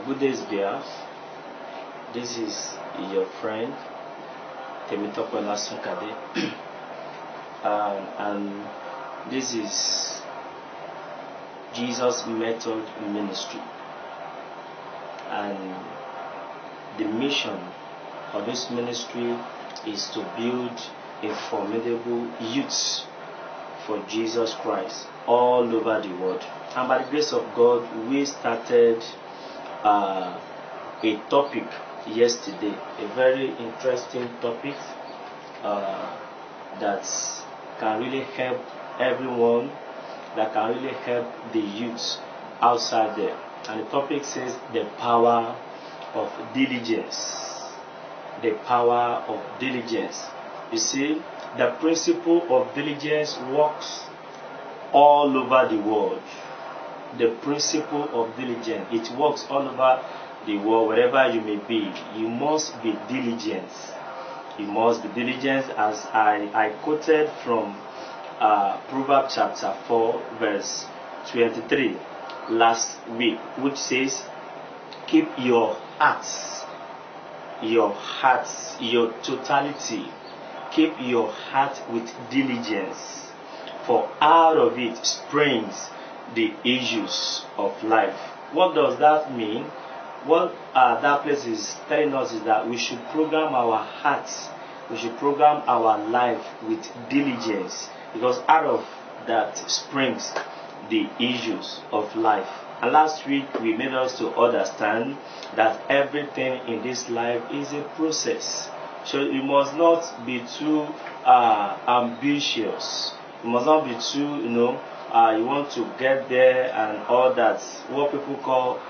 Good days, bears. This is your friend, olasunkanade, and this is Jesus Method Ministry. And the mission of this ministry is to build a formidable youth for Jesus Christ all over the world. And by the grace of God, we started a topic yesterday, a very interesting topic that can really help everyone, that can really help the youth outside there. And the topic says the power of diligence. The power of diligence. You see, the principle of diligence works all over the world. The principle of diligence, it works all over the world, wherever you may be. You must be diligent. You must be diligent, as I quoted from Proverbs chapter 4 verse 23 last week, which says, keep your hearts, your totality, keep your heart with diligence, for out of it springs the issues of life. What does that mean? What that place is telling us is that we should program our hearts, we should program our life with diligence, because out of that springs the issues of life. And last week we made us to understand that everything in this life is a process. So you must not be too ambitious. You must not be too, you want to get there and all that. What people call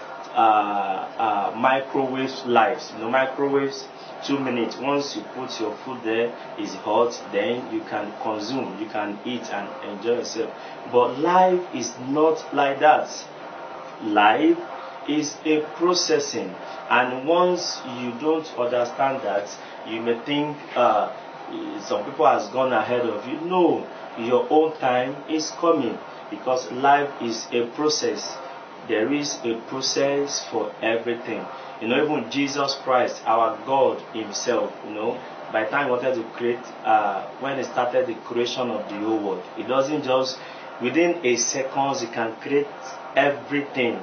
microwave lives. Microwaves, 2 minutes. Once you put your food there, it's hot, then you can consume, you can eat and enjoy yourself. But life is not like that. Life is a processing, and once you don't understand that, you may think some people has gone ahead of you. No, your own time is coming, because life is a process. There is a process for everything. Even Jesus Christ, our God himself, by the time he wanted to create, when he started the creation of the whole world, it doesn't just, within a second, he can create everything.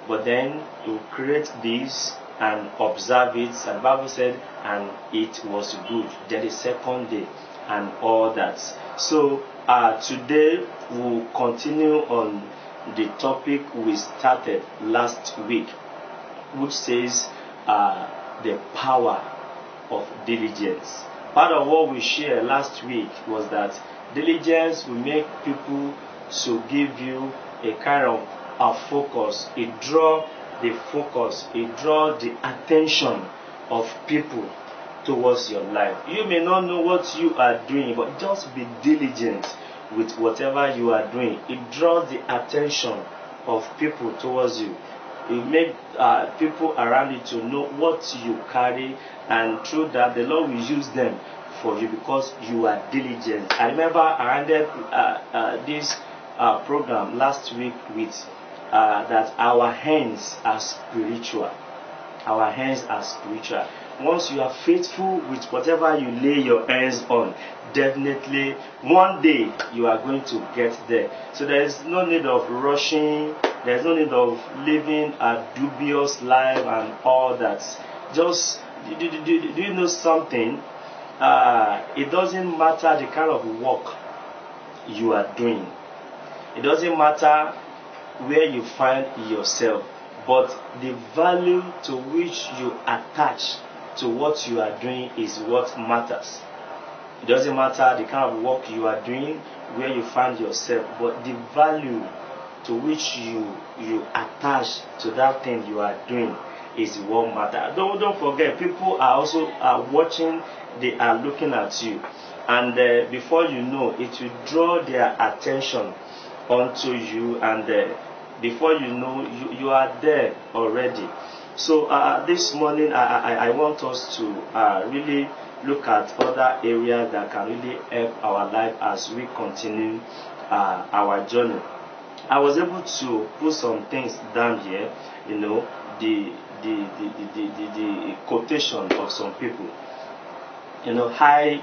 But then he will create this and observe it, and the Bible said, and it was good. Then the second day and all that. So today we'll continue on the topic we started last week, which says the power of diligence. Part of what we shared last week was that diligence will make people to give you a kind of a focus. It draw the focus, it draw the attention of people towards your life. You may not know what you are doing, but just be diligent with whatever you are doing. It draws the attention of people towards you. It makes people around you to know what you carry, and through that the Lord will use them for you because you are diligent. I remember I ended this program last week with that our hands are spiritual. Our hands are spiritual. Once you are faithful with whatever you lay your hands on, definitely one day you are going to get there. So there is no need of rushing. There is no need of living a dubious life and all that. Just do you know something? It doesn't matter the kind of work you are doing. It doesn't matter where you find yourself, but the value to which you attach to what you are doing is what matters. It doesn't matter the kind of work you are doing, where you find yourself, but the value to which you attach to that thing you are doing is what matters. Don't forget, people are also watching, they are looking at you, and before you know, it will draw their attention onto you, and before you know, you are there already. So this morning I want us to really look at other areas that can really help our life as we continue our journey. I was able to put some things down here, the the quotation of some people. Hyginus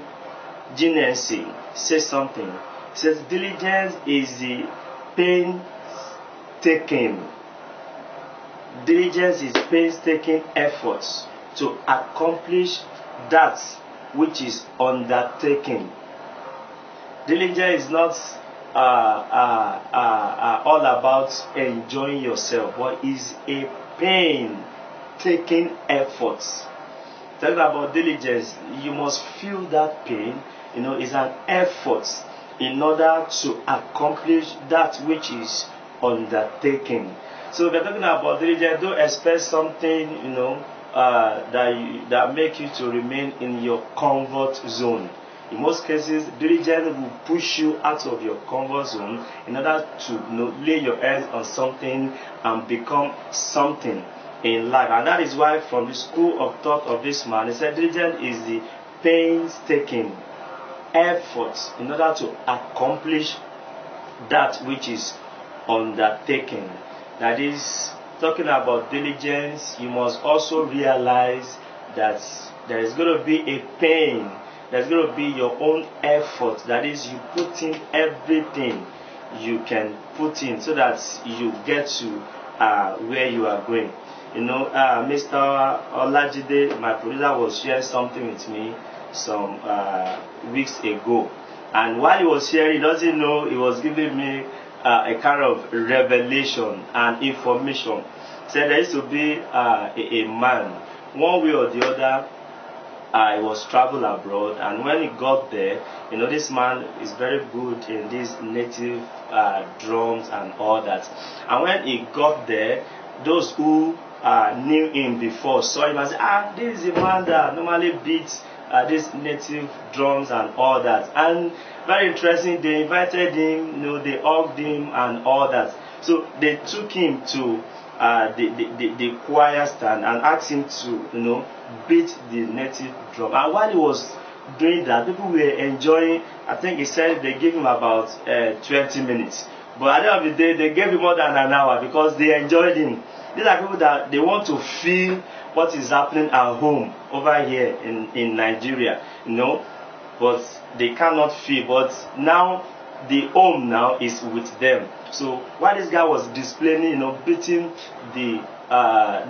says something. It says diligence is the painstaking. Diligence is painstaking efforts to accomplish that which is undertaken. Diligence is not all about enjoying yourself, but is a painstaking effort. Talking about diligence, you must feel that pain. It's an effort in order to accomplish that which is undertaken. So if you're talking about diligence, don't expect something, that make you to remain in your comfort zone. In most cases, diligence will push you out of your comfort zone in order to lay your hands on something and become something in life. And that is why from the school of thought of this man, he said diligence is the painstaking effort in order to accomplish that which is undertaken. That is, talking about diligence, you must also realize that there is going to be a pain. There's going to be your own effort. That is, you put in everything you can put in so that you get to where you are going. Mr. Olajide, my producer, was sharing something with me some weeks ago. And while he was sharing, he doesn't know he was giving me a kind of revelation and information. Said there used to be a man, one way or the other, he was travel abroad, and when he got there, this man is very good in these native drums and all that. And when he got there, those who knew him before saw him and said, this is the man that normally beats these native drums and all that. And very interesting, they invited him, they hugged him and all that. So they took him to the choir stand and asked him to beat the native drum. And while he was doing that, people were enjoying. I think he said they gave him about 20 minutes, but at the end of the day they gave him more than an hour because they enjoyed him. These are people that they want to feel what is happening at home over here in Nigeria, but they cannot feel. But now the home now is with them. So while this guy was displaying, beating the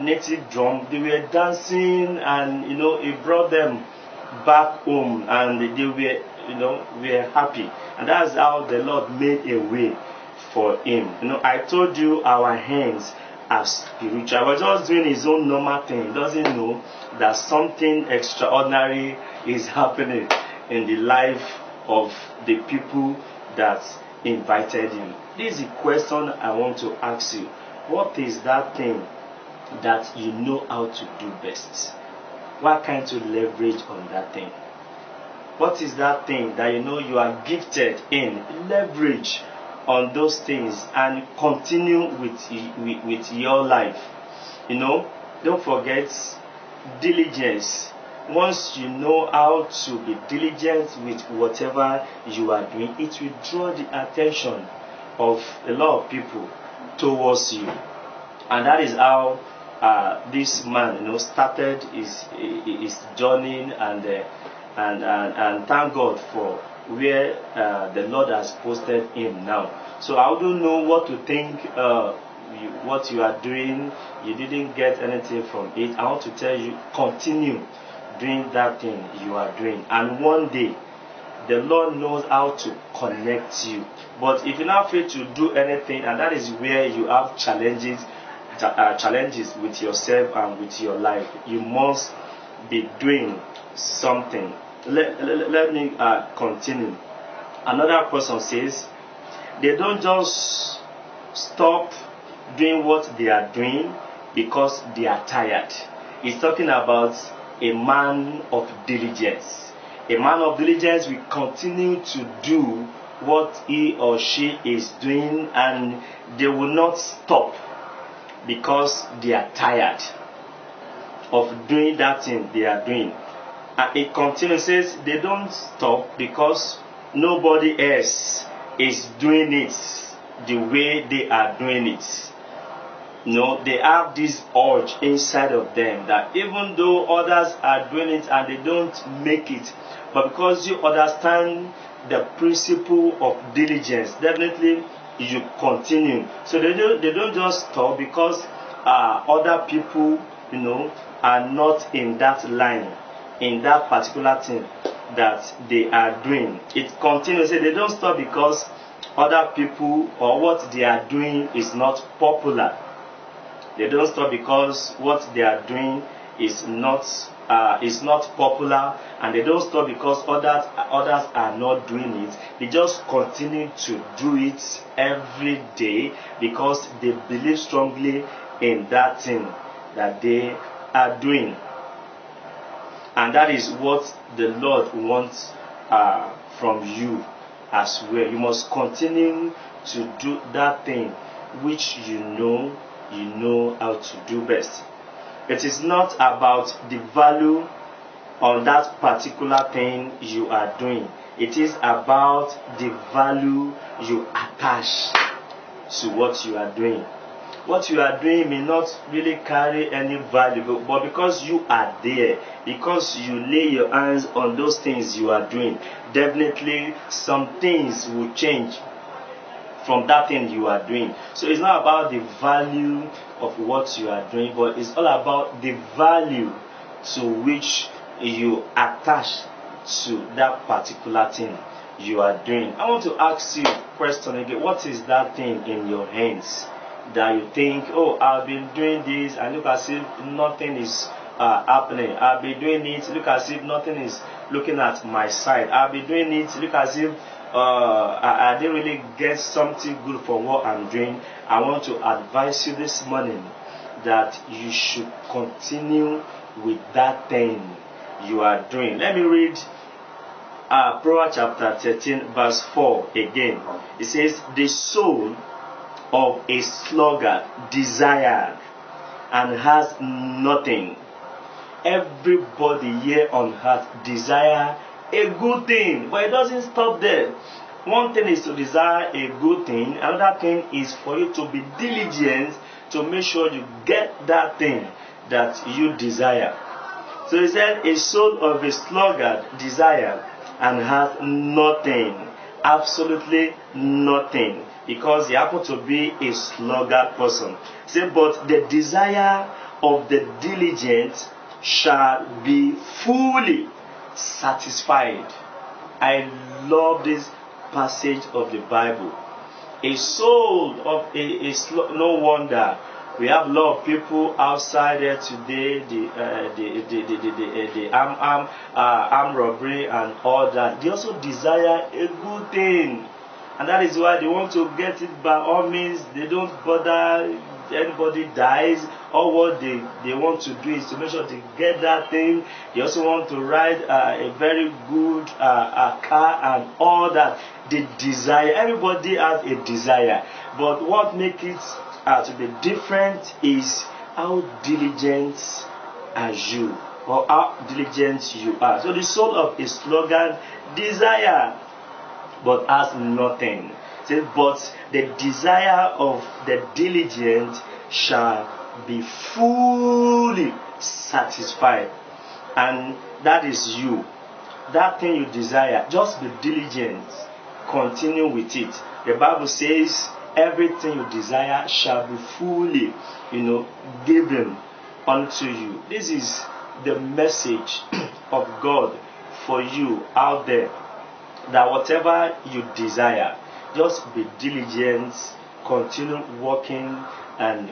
native drum, they were dancing, and it brought them back home, and they were happy. And that's how the Lord made a way for him. I told you our hands are spiritual. I was just doing his own normal thing. He doesn't know that something extraordinary is happening in the life of the people that invited him. This is a question I want to ask you. What is that thing that you know how to do best? Why can't you leverage on that thing? What is that thing that you are gifted in? Leverage on those things and continue with your life. Don't forget diligence. Once you know how to be diligent with whatever you are doing, it will draw the attention of a lot of people towards you. And that is how this man started his journey, and thank God for where the Lord has posted him now. So I don't know what to think. What you are doing, you didn't get anything from it. I want to tell you, continue doing that thing you are doing, and one day the Lord knows how to connect you. But if you're not free to do anything, and that is where you have challenges with yourself and with your life, you must be doing something. Let me continue. Another person says they don't just stop doing what they are doing because they are tired. He's talking about a man of diligence. A man of diligence will continue to do what he or she is doing, and they will not stop because they are tired of doing that thing they are doing. And it continues, says they don't stop because nobody else is doing it the way they are doing it. They have this urge inside of them that even though others are doing it and they don't make it, but because you understand the principle of diligence, definitely you continue. So they don't just stop because other people, are not in that line, in that particular thing that they are doing. It continues. They don't stop because other people or what they are doing is not popular. They don't stop because what they are doing is not popular, and they don't stop because others are not doing it. They just continue to do it every day because they believe strongly in that thing that they are doing. And that is what the Lord wants from you as well. You must continue to do that thing which you know how to do best. It is not about the value on that particular thing you are doing. It is about the value you attach to what you are doing. What you are doing may not really carry any value, but because you are there, because you lay your hands on those things you are doing, definitely some things will change from that thing you are doing. So it's not about the value of what you are doing, but it's all about the value to which you attach to that particular thing you are doing. I want to ask you a question again. What is that thing in your hands that you think, oh, I've been doing this and look as if nothing is happening? I've been doing it, look as if nothing is looking at my side. I've been doing it, look as if I didn't really get something good from what I'm doing. I want to advise you this morning that you should continue with that thing you are doing. Let me read Proverbs chapter 13 verse 4 again. It says, the soul of a sluggard desires and has nothing. Everybody here on earth desire a good thing, but it doesn't stop there. One thing is to desire a good thing, another thing is for you to be diligent to make sure you get that thing that you desire. So he said, a soul of a sluggard desire and has nothing, absolutely nothing, because he happened to be a sluggard person. He said, but the desire of the diligent shall be fully satisfied. I love this passage of the Bible. A soul of no wonder we have a lot of people outside there today, the armed robbery and all that. They also desire a good thing, and that is why they want to get it by all means. They don't bother anybody dies. All what they want to do is to make sure they get that thing. They also want to ride a very good car and all that. They desire. Everybody has a desire, but what makes it to be different is how diligent are you, or how diligent you are. So the soul of a sluggard desire but has nothing. But the desire of the diligent shall be fully satisfied. And that is you. That thing you desire, just be diligent. Continue with it. The Bible says everything you desire shall be fully, given unto you. This is the message of God for you out there. That whatever you desire, just be diligent, continue working, and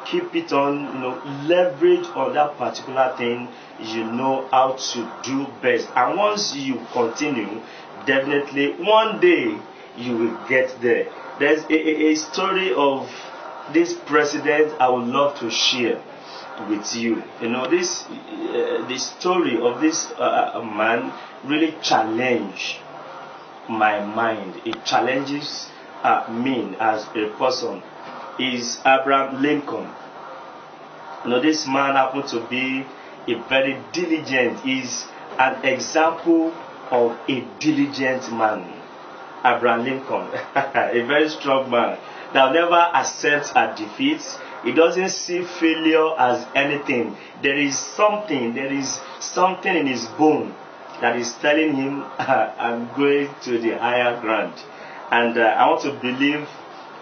keep it on, leverage on that particular thing you know how to do best. And once you continue, definitely one day you will get there. There's a story of this president I would love to share with you. The story of this man really challenged my mind. It challenges me as a person. Is Abraham Lincoln. This man happened to be a very diligent. He's an example of a diligent man. Abraham Lincoln, a very strong man that never accepts a defeat, He doesn't see failure as anything. There is something in his bone that is telling him, I'm going to the higher ground. And I want to believe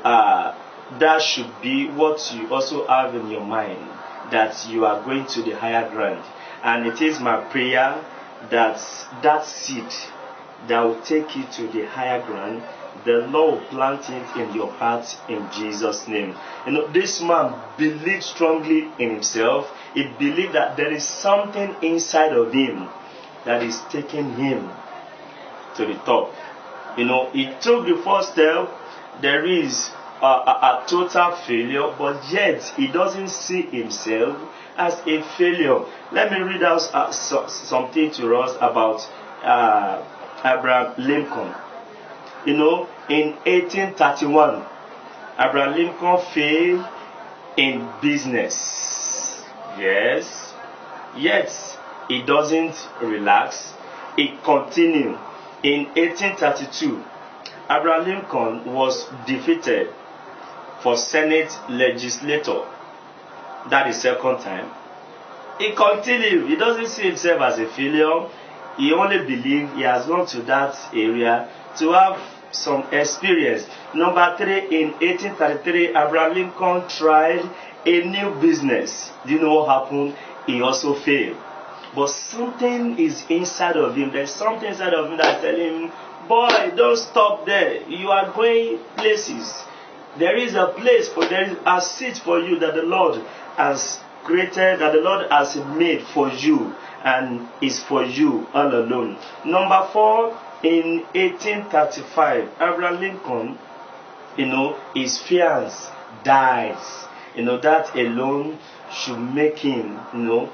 that should be what you also have in your mind, that you are going to the higher ground. And it is my prayer that that seed that will take you to the higher ground, the Lord will plant it in your heart in Jesus' name. You know, this man believed strongly in himself. He believed that there is something inside of him that is taking him to the top. You know, he took the first step. There is a total failure, but yet he doesn't see himself as a failure. Let me read out something to us about Abraham Lincoln. You know, in 1831, Abraham Lincoln failed in business. Yes. Yet, he doesn't relax. He continued. In 1832, Abraham Lincoln was defeated for Senate legislator. That is second time. He continued. He doesn't see himself as a failure. He only believes he has gone to that area to have some experience. Number 3, in 1833, Abraham Lincoln tried a new business. Do you know what happened? He also failed. But something is inside of him. There's something inside of him that's telling him, boy, don't stop there. You are going places. There is a place there is a seat for you that the Lord has created, that the Lord has made for you, and is for you all alone. Number 4, in 1835, Abraham Lincoln, you know, his fiancée dies. You know, that alone should make him, you know,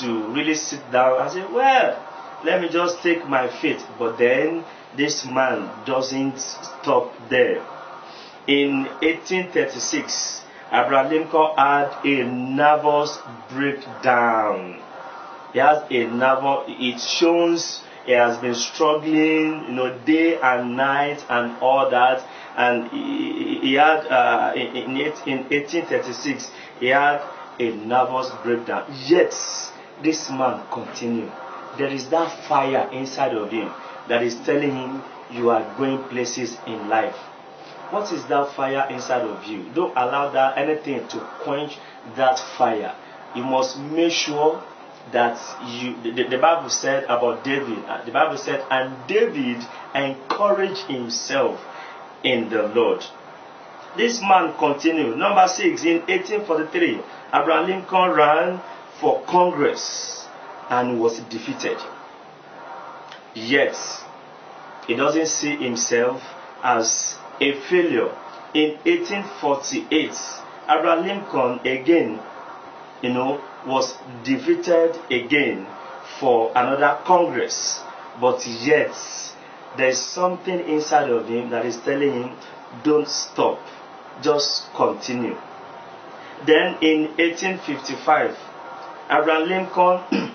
to really sit down and say, well, let me just take my fate. But then this man doesn't stop there. In 1836, Abraham Lincoln had a nervous breakdown. He has a nervous, it shows he has been struggling, you know, day and night and all that. And he had, in 1836, he had a nervous breakdown. Yet, this man continued. There is that fire inside of him that is telling him you are going places in life. What is that fire inside of you? Don't allow that anything to quench that fire. You must make sure that the Bible said about David, the Bible said, and David encouraged himself in the Lord. This man continued. Number 6, in 1843, Abraham Lincoln ran for Congress and was defeated. Yet, he doesn't see himself as a failure. In 1848, Abraham Lincoln again, you know, was defeated again for another Congress. But yet, there is something inside of him that is telling him, don't stop, just continue. Then in 1855, Abraham Lincoln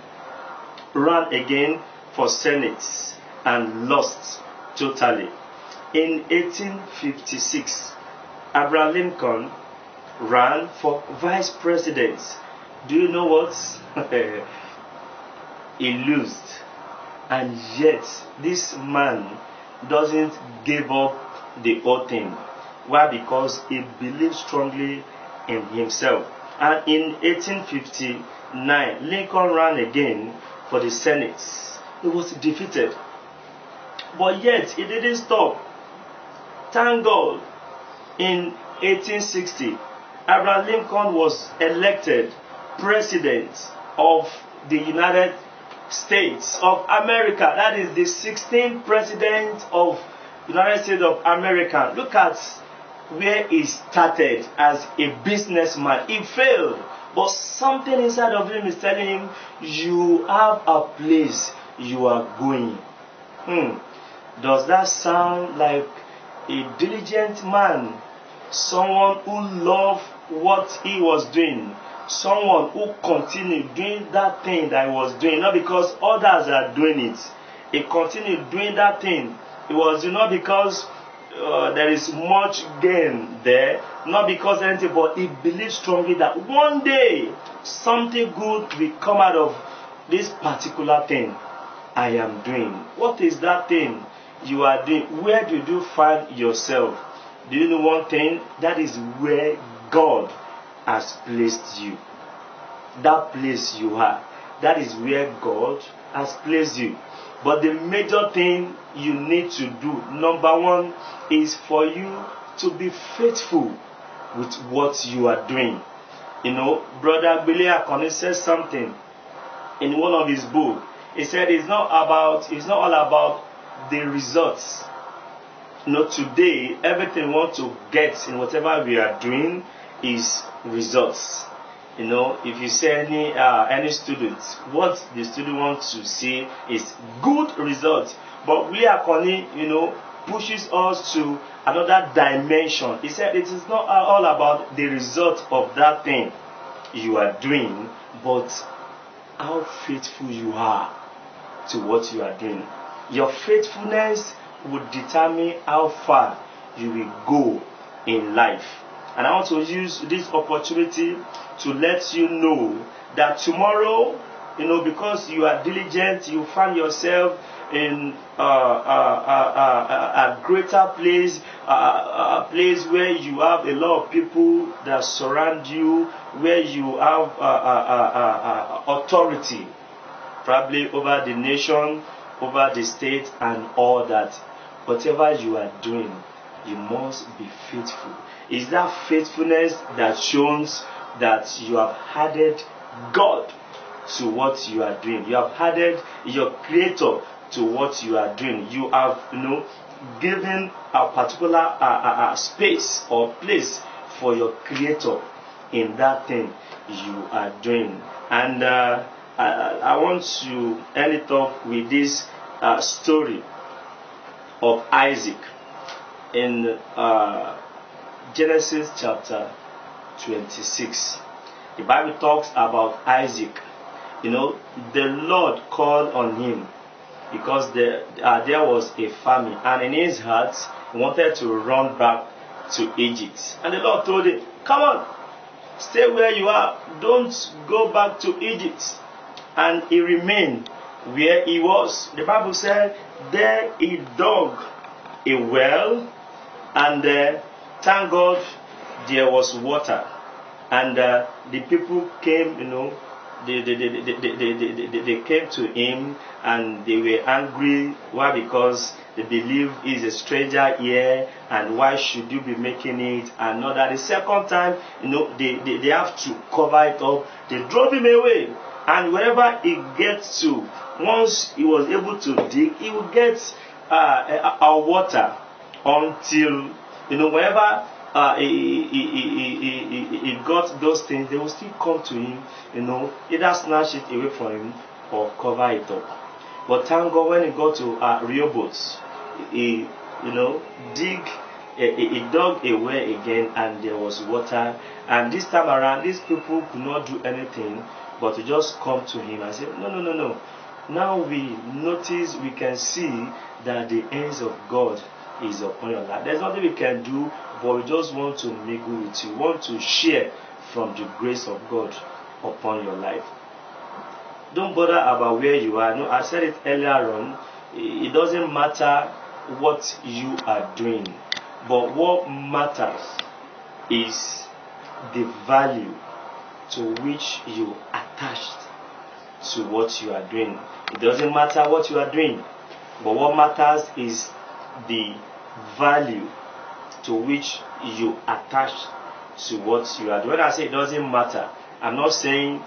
ran again for Senate and lost totally. In 1856, Abraham Lincoln ran for vice president. Do you know what? He lost. And yet, this man doesn't give up the whole thing. Why? Because he believes strongly in himself. And in 1859, Lincoln ran again for the Senate. He was defeated. But yet, he didn't stop. Thank God, in 1860, Abraham Lincoln was elected President of the United States of America. That is the 16th President of the United States of America. Look at where he started as a businessman. He failed, but something inside of him is telling him, you have a place you are going. Does that sound like a diligent man? Someone who loved what he was doing. Someone who continued doing that thing that he was doing, not because others are doing it. He continued doing that thing. It was not because there is much gain there, not because anything, but he believes strongly that one day something good will come out of this particular thing I am doing. What is that thing you are doing? Where do you find yourself? Do you know one thing? That is where God has placed you. That place you are, that is where God has placed you. But the major thing you need to do, number one, is for you to be faithful with what you are doing. You know, Brother Billy Akoni says something in one of his books. He said it's not all about the results. You know, today everything we want to get in whatever we are doing is results. You know, if you say any student, what the student wants to see is good results. But Billy Akoni, you know, pushes us to another dimension. He said it is not all about the result of that thing you are doing, but how faithful you are to what you are doing. Your faithfulness would determine how far you will go in life. And I want to use this opportunity to let you know that tomorrow, you know, because you are diligent, you find yourself in a greater place, a place where you have a lot of people that surround you, where you have authority, probably over the nation, over the state, and all that. Whatever you are doing, you must be faithful. Is that faithfulness that shows that you have added God to what you are doing? You have added your Creator to what you are doing. You have, you know, given a particular space or place for your Creator in that thing you are doing. And I want to end it off with this story of Isaac in Genesis chapter 26. The Bible talks about Isaac. You know, the Lord called on him because there was a famine, and in his heart he wanted to run back to Egypt. And the Lord told him, come on, stay where you are, don't go back to Egypt. And he remained where he was. The Bible said there he dug a well, and thank God there was water. And the people came, you know, they came to him, and they were angry. Why? Because they believe he's a stranger here, and why should you be making it? And not that the second time, you know, they have to cover it up. They drove him away, and wherever he gets to, once he was able to dig, he would get our water until, you know, wherever he got those things, they will still come to him, you know, either snatch it away from him or cover it up. But thank God, when he got to Rehoboth, he, you know, he dug a well again, and there was water. And this time around, these people could not do anything but to just come to him and say, no. Now we notice, we can see that the hands of God is upon your life. There's nothing we can do, but we just want to mingle with you, want to share from the grace of God upon your life. Don't bother about where you are. No, I said it earlier on. It doesn't matter what you are doing, but what matters is the value to which you attached to what you are doing. It doesn't matter what you are doing, but what matters is the value to which you attach to what you are doing. When I say it doesn't matter, I'm not saying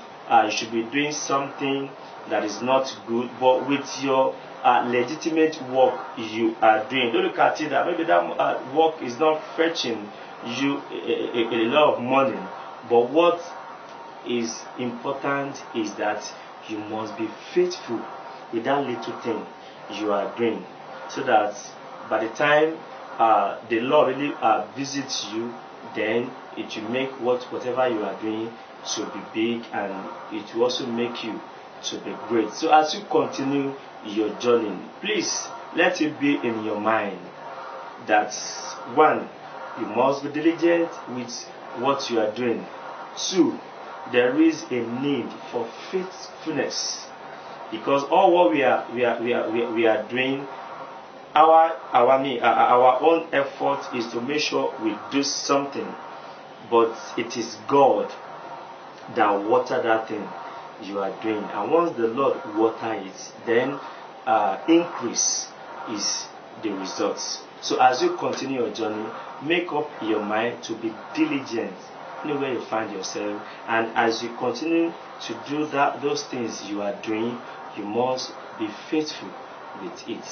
you should be doing something that is not good, but with your legitimate work you are doing. Don't look at it that maybe that work is not fetching you a lot of money, but what is important is that you must be faithful with that little thing you are doing, so that by the time the Lord really visits you, then it will make whatever you are doing to be big, and it will also make you to be great. So as you continue your journey, please let it be in your mind that one, you must be diligent with what you are doing. Two, there is a need for faithfulness, because all what we are doing, our own effort is to make sure we do something, but it is God that water that thing you are doing. And once the Lord water it, then increase is the results. So as you continue your journey, make up your mind to be diligent anywhere you find yourself, and as you continue to do those things you are doing, you must be faithful with it.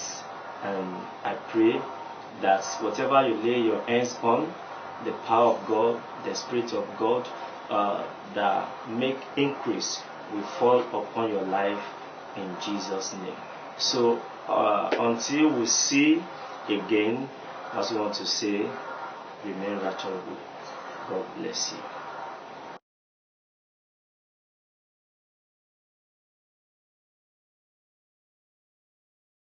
And I pray that whatever you lay your hands on, the power of God, the Spirit of God, that make increase will fall upon your life in Jesus' name. So until we see again, I also want to say, remain righteous. God bless you.